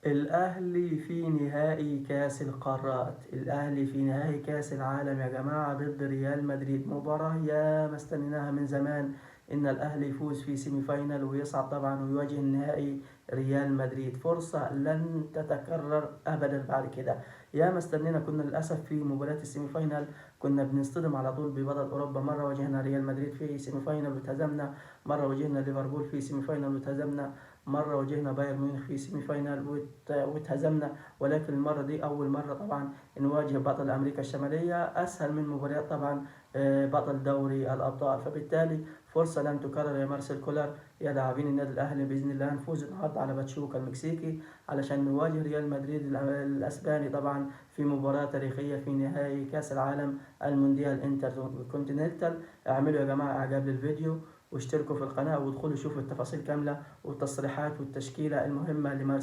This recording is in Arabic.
الأهلي في نهائي كأس القارات، الأهلي في نهائي كأس العالم يا جماعة ضد ريال مدريد، مباراة يا ما استنيناها من زمان إن الأهلي يفوز في سيمي فاينال ويصعد طبعا ويواجه النهائي ريال مدريد، فرصة لن تتكرر أبدا بعد كده. يا ما استنينا، كنا للأسف في مباراة السيمي فاينال كنا بنصطدم على طول ببطل أوروبا، مرة واجهنا ريال مدريد في سيمي فاينال واتهزمنا، مرة واجهنا ليفربول في سيمي فاينال واتهزمنا، مرة واجهنا بايرن ميونخ في سيمي فاينال واتهزمنا. ولكن المرة دي أول مرة طبعا نواجه بطل أمريكا الشمالية، أسهل من مباريات طبعا بطل دوري الأبطال، فبالتالي فرصة لن تكرر يا مارسيل كولر. يا لاعبين النادي الأهلي بإذن الله نفوز النهارده على باتشوكا المكسيكي علشان نواجه ريال مدريد الأسباني طبعا في مباراة تاريخية في نهائي كأس العالم المونديال انتركونتيننتال. اعملوا يا جماعة إعجاب للفيديو واشتركوا في القناة وادخلوا شوفوا التفاصيل كاملة والتصريحات والتشكيلة المهمة لمارسيل